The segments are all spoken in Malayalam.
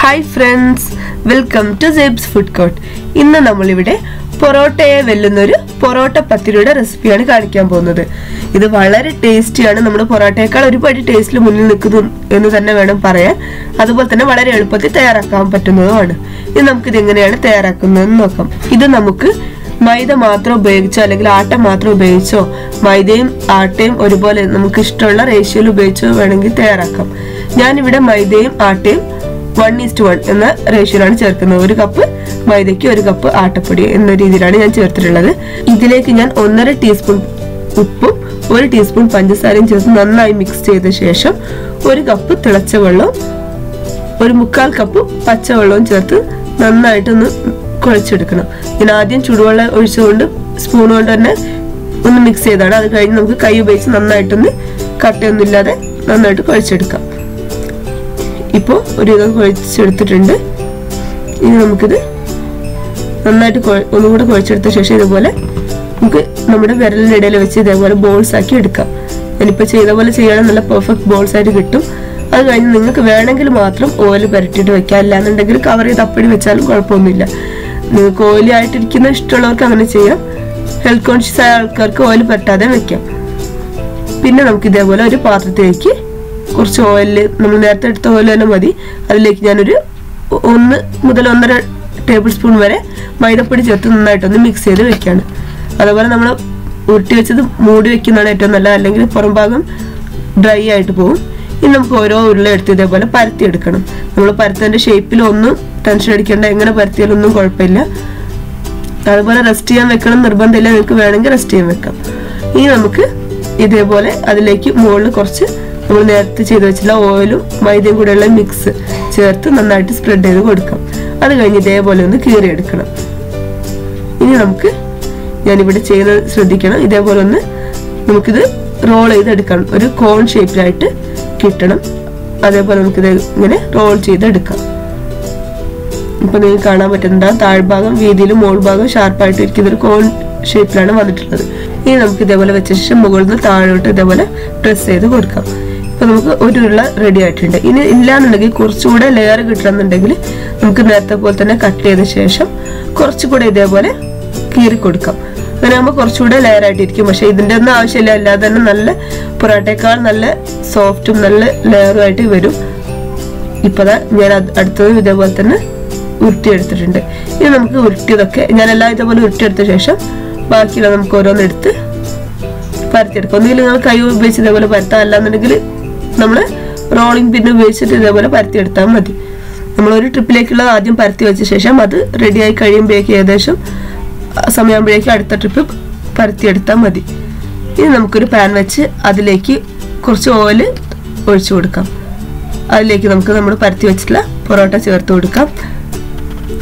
Hi friends, welcome to Zeb's Food Court. ഇന്ന് നമ്മൾ ഇവിടെ പൊറോട്ടയെ വെല്ലുന്ന ഒരു പൊറോട്ട പത്തിരിയുടെ റെസിപ്പിയാണ് കാണിക്കാൻ പോകുന്നത്. ഇത് വളരെ ടേസ്റ്റിയാണ്. നമ്മൾ പൊറോട്ടയേക്കാൾ ഒരുപാട് ടേസ്റ്റിൽ മുന്നിൽ നിൽക്കുന്നു എന്ന് തന്നെ വേണം പറയാൻ. അതുപോലെ തന്നെ വളരെ എളുപ്പത്തിൽ തയ്യാറാക്കാൻ പറ്റുന്നതുമാണ്. ഇനി നമുക്ക് ഇത് എങ്ങനെയാണ് തയ്യാറാക്കുന്നതെന്ന് നോക്കാം. ഇത് നമുക്ക് മൈദ മാത്രം ഉപയോഗിച്ചോ അല്ലെങ്കിൽ ആട്ട മാത്രം ഉപയോഗിച്ചോ മൈദയും ആട്ടയും ഒരുപോലെ നമുക്ക് ഇഷ്ടമുള്ള റേഷ്യോയിൽ ഉപയോഗിച്ചോ വേണമെങ്കിൽ തയ്യാറാക്കാം. ഞാനിവിടെ മൈദയും ആട്ടയും 1:1 എന്ന റേഷ്യോയിലാണ് ചേർക്കുന്നത്. 1 കപ്പ് മൈദയ്ക്ക് 1 കപ്പ് ആട്ടപ്പൊടി എന്ന രീതിയിലാണ് ഞാൻ ചേർത്തിട്ടുള്ളത്. ഇതിലേക്ക് ഞാൻ 1.5 ടീസ്പൂൺ ഉപ്പും 1 ടീസ്പൂൺ പഞ്ചസാരയും ചേർത്ത് നന്നായി മിക്സ് ചെയ്ത ശേഷം 1 കപ്പ് തിളച്ച വെള്ളവും 1/4 കപ്പ് പച്ചവെള്ളവും ചേർത്ത് നന്നായിട്ടൊന്ന് കുഴച്ചെടുക്കണം. ഞാൻ ആദ്യം ചൂടുവെള്ളം ഒഴിച്ചുകൊണ്ട് സ്പൂൺ കൊണ്ട് തന്നെ ഒന്ന് മിക്സ് ചെയ്താണ്. അത് കഴിഞ്ഞ് നമുക്ക് കൈ ഉപയോഗിച്ച് നന്നായിട്ടൊന്ന് കട്ടയൊന്നുമില്ലാതെ നന്നായിട്ട് കുഴച്ചെടുക്കാം. ഇപ്പോൾ ഒരു വിധം കുഴച്ചെടുത്തിട്ടുണ്ട്. ഇനി നമുക്കിത് നന്നായിട്ട് ഒന്നുകൂടെ കുഴച്ചെടുത്ത ശേഷം ഇതുപോലെ നമുക്ക് നമ്മുടെ വിരലിൻ്റെ ഇടയിൽ വെച്ച് ഇതേപോലെ ബോൾസ് ആക്കി എടുക്കാം. ഞാനിപ്പോൾ ചെയ്ത പോലെ ചെയ്യുകയാണെങ്കിൽ നല്ല പെർഫെക്റ്റ് ബോൾസ് ആയിട്ട് കിട്ടും. അത് കഴിഞ്ഞ് നിങ്ങൾക്ക് വേണമെങ്കിൽ മാത്രം ഓയിൽ പുരട്ടിയിട്ട് വെക്കാം. അല്ലാന്നുണ്ടെങ്കിൽ കവർ ചെയ്ത് അപ്പടി വെച്ചാലും കുഴപ്പമൊന്നുമില്ല. നിങ്ങൾക്ക് ഓയിലി ആയിട്ടിരിക്കുന്ന ഇഷ്ടമുള്ളവർക്ക് അങ്ങനെ ചെയ്യാം. ഹെൽത്ത് കോൺഷ്യസ് ആയ ആൾക്കാർക്ക് ഓയിൽ പുരട്ടാതെ വെക്കാം. പിന്നെ നമുക്ക് ഇതേപോലെ ഒരു പാത്രത്തിലേക്ക് കുറച്ച് ഓയിൽ, നമ്മൾ നേരത്തെ എടുത്ത ഓയിൽ തന്നെ മതി. അതിലേക്ക് ഞാനൊരു 1 മുതൽ 1.5 ടേബിൾ സ്പൂൺ വരെ മൈദപ്പൊടി ചേർത്ത് നന്നായിട്ടൊന്ന് മിക്സ് ചെയ്ത് വെക്കുകയാണ്. അതുപോലെ നമ്മൾ ഉരുട്ടി വെച്ചത് മൂടി വെക്കുന്നതാണ് ഏറ്റവും നല്ലത്, അല്ലെങ്കിൽ പുറം ഭാഗം ഡ്രൈ ആയിട്ട് പോകും. ഇനി നമുക്ക് ഓരോ ഉരുള എടുത്ത് ഇതേപോലെ പരത്തിയെടുക്കണം. നമ്മൾ പരത്തേണ്ട ഷേപ്പിലൊന്നും ടെൻഷൻ അടിക്കേണ്ട, എങ്ങനെ പരത്തിയാലൊന്നും കുഴപ്പമില്ല. അതുപോലെ റെസ്റ്റ് ചെയ്യാൻ വെക്കണം നിർബന്ധമില്ല, നിങ്ങൾക്ക് വേണമെങ്കിൽ റെസ്റ്റ് ചെയ്യാൻ വെക്കാം. ഇനി നമുക്ക് ഇതേപോലെ അതിലേക്ക് മുകളിൽ കുറച്ച് നമ്മൾ നേരത്തെ ചെയ്ത് വെച്ചിട്ടുള്ള ഓയിലും മൈദയും കൂടെയുള്ള മിക്സ് ചേർത്ത് നന്നായിട്ട് സ്പ്രെഡ് ചെയ്ത് കൊടുക്കാം. അത് കഴിഞ്ഞ് ഇതേപോലെ ഒന്ന് കീറിയെടുക്കണം. ഇനി നമുക്ക് ഞാനിവിടെ ചെയ്യുന്നത് ശ്രദ്ധിക്കണം. ഇതേപോലെ ഒന്ന് നമുക്കിത് റോൾ ചെയ്തെടുക്കണം. ഒരു കോൺ ഷേപ്പിലായിട്ട് കിട്ടണം. അതേപോലെ നമുക്കിത് ഇങ്ങനെ റോൾ ചെയ്തെടുക്കാം. ഇപ്പൊ നിങ്ങൾക്ക് കാണാൻ പറ്റുന്നുണ്ടാകും, താഴ്ഭാഗം വീതിയിലും മോൾ ഭാഗം ഷാർപ്പായിട്ട് ഇരിക്കുന്ന ഒരു കോൺ ഷേപ്പിലാണ് വന്നിട്ടുള്ളത്. ഇനി നമുക്ക് ഇതേപോലെ വെച്ച ശേഷം മുകളിൽ നിന്ന് താഴോട്ട് ഇതേപോലെ പ്രസ് ചെയ്ത് കൊടുക്കാം. ഇപ്പൊ നമുക്ക് ഒരു ഉരുള റെഡി ആയിട്ടുണ്ട്. ഇനി ഇല്ലാന്നുണ്ടെങ്കിൽ കുറച്ചുകൂടെ ലെയർ കിട്ടണമെന്നുണ്ടെങ്കിൽ നമുക്ക് നേരത്തെ പോലെ തന്നെ കട്ട് ചെയ്ത ശേഷം കുറച്ചുകൂടെ ഇതേപോലെ കീറി കൊടുക്കാം. അങ്ങനെ ആകുമ്പോൾ കുറച്ചുകൂടെ ലെയർ ആയിട്ടിരിക്കും. പക്ഷെ ഇതിന്റെ ഒന്നും ആവശ്യമില്ല, അല്ലാതെ തന്നെ നല്ല പൊറോട്ടയേക്കാൾ നല്ല സോഫ്റ്റും നല്ല ലെയറും ആയിട്ട് വരും. ഇപ്പൊ ഞാൻ അടുത്തതും ഇതേപോലെ തന്നെ ഉരുട്ടിയെടുത്തിട്ടുണ്ട്. ഇനി നമുക്ക് ഉരുട്ടിയതൊക്കെ ഞാനെല്ലാം ഇതേപോലെ ഉരുട്ടിയെടുത്ത ശേഷം ബാക്കിയുള്ള നമുക്ക് ഓരോന്നെടുത്ത് പരത്തിയെടുക്കാം. ഒന്നുകിൽ നിങ്ങൾ കൈ ഉപയോഗിച്ച് ഇതേപോലെ പരത്താം, അല്ലാന്നുണ്ടെങ്കിൽ നമ്മൾ റോളിംഗ് പിൻ ഉപയോഗിച്ചിട്ട് ഇതേപോലെ പരത്തിയെടുത്താൽ മതി. നമ്മളൊരു ട്രിപ്പിലേക്കുള്ളത് ആദ്യം പരത്തി വെച്ച ശേഷം അത് റെഡിയായി കഴിയുമ്പോഴേക്കും ഏകദേശം സമയമാകുമ്പോഴേക്കും അടുത്ത ട്രിപ്പ് പരത്തിയെടുത്താൽ മതി. ഇനി നമുക്കൊരു പാൻ വെച്ച് അതിലേക്ക് കുറച്ച് ഓയിൽ ഒഴിച്ചു കൊടുക്കാം. അതിലേക്ക് നമുക്ക് നമ്മൾ പരത്തി വെച്ചിട്ടുള്ള പൊറോട്ട ചേർത്ത് കൊടുക്കാം.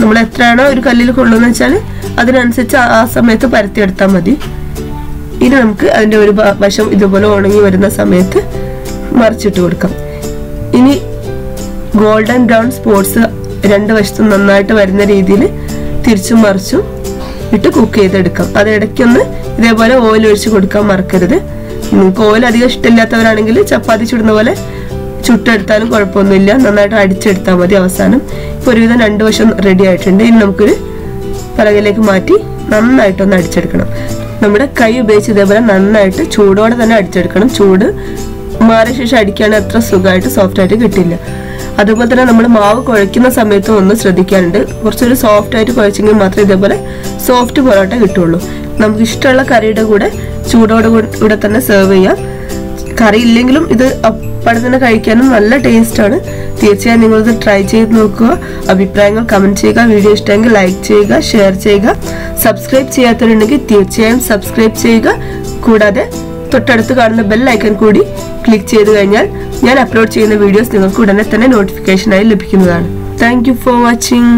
നമ്മൾ എത്രയാണോ ഒരു കല്ലിൽ കൊള്ളുന്നത് വെച്ചാൽ അതിനനുസരിച്ച് ആ സമയത്ത് പരത്തിയെടുത്താൽ മതി. ഇനി നമുക്ക് അതിൻ്റെ ഒരു വശം ഇതുപോലെ ഉണങ്ങി വരുന്ന സമയത്ത് മറിച്ചിട്ട് കൊടുക്കാം. ഇനി ഗോൾഡൻ ബ്രൗൺ സ്പോട്സ് 2 വശത്തും നന്നായിട്ട് വരുന്ന രീതിയിൽ തിരിച്ചും മറിച്ചും ഇട്ട് കുക്ക് ചെയ്തെടുക്കാം. അത് ഇടയ്ക്കൊന്ന് ഇതേപോലെ ഓയിൽ ഒഴിച്ച് കൊടുക്കാൻ മറക്കരുത്. നിങ്ങൾക്ക് ഓയിൽ അധികം ഇഷ്ടമില്ലാത്തവരാണെങ്കിൽ ചപ്പാത്തി ചുടുന്ന പോലെ ചുട്ടെടുത്താലും കുഴപ്പമൊന്നുമില്ല, നന്നായിട്ട് അടിച്ചെടുത്താൽ മതി. അവസാനം ഇപ്പോൾ ഒരുവിധം 2 വശം റെഡി ആയിട്ടുണ്ട്. ഇനി നമുക്കൊരു പലകയിലേക്ക് മാറ്റി നന്നായിട്ടൊന്ന് അടിച്ചെടുക്കണം. നമ്മുടെ കൈ ഉപയോഗിച്ച് ഇതേപോലെ നന്നായിട്ട് ചൂടോടെ തന്നെ അടിച്ചെടുക്കണം. ചൂട് മാറിയ ശേഷം അടിക്കുകയാണെങ്കിൽ അത്ര സുഖമായിട്ട് സോഫ്റ്റ് ആയിട്ട് കിട്ടില്ല. അതുപോലെ തന്നെ നമ്മൾ മാവ് കുഴയ്ക്കുന്ന സമയത്ത് ഒന്ന് ശ്രദ്ധിക്കാനുണ്ട്. കുറച്ചൊരു സോഫ്റ്റ് ആയിട്ട് കുഴച്ചെങ്കിൽ മാത്രമേ ഇതേപോലെ സോഫ്റ്റ് പൊറോട്ട കിട്ടുള്ളൂ. നമുക്ക് ഇഷ്ടമുള്ള കറിയുടെ കൂടെ ചൂടോടെ കൂടെ തന്നെ സെർവ് ചെയ്യാം. കറി ഇല്ലെങ്കിലും ഇത് അപ്പടെ തന്നെ കഴിക്കാനും നല്ല ടേസ്റ്റാണ്. തീർച്ചയായും നിങ്ങളിത് ട്രൈ ചെയ്ത് നോക്കുക. അഭിപ്രായങ്ങൾ കമന്റ് ചെയ്യുക. വീഡിയോ ഇഷ്ടമെങ്കിൽ ലൈക്ക് ചെയ്യുക, ഷെയർ ചെയ്യുക. സബ്സ്ക്രൈബ് ചെയ്യാത്തവരുണ്ടെങ്കിൽ തീർച്ചയായും സബ്സ്ക്രൈബ് ചെയ്യുക. കൂടാതെ തൊട്ടടുത്ത് കാണുന്ന ബെൽ ഐക്കൺ കൂടി ക്ലിക്ക് ചെയ്ത് കഴിഞ്ഞാൽ ഞാൻ അപ്ലോഡ് ചെയ്യുന്ന വീഡിയോസ് നിങ്ങൾക്ക് ഉടനെ തന്നെ നോട്ടിഫിക്കേഷനായി ലഭിക്കുന്നതാണ്. Thank you for watching.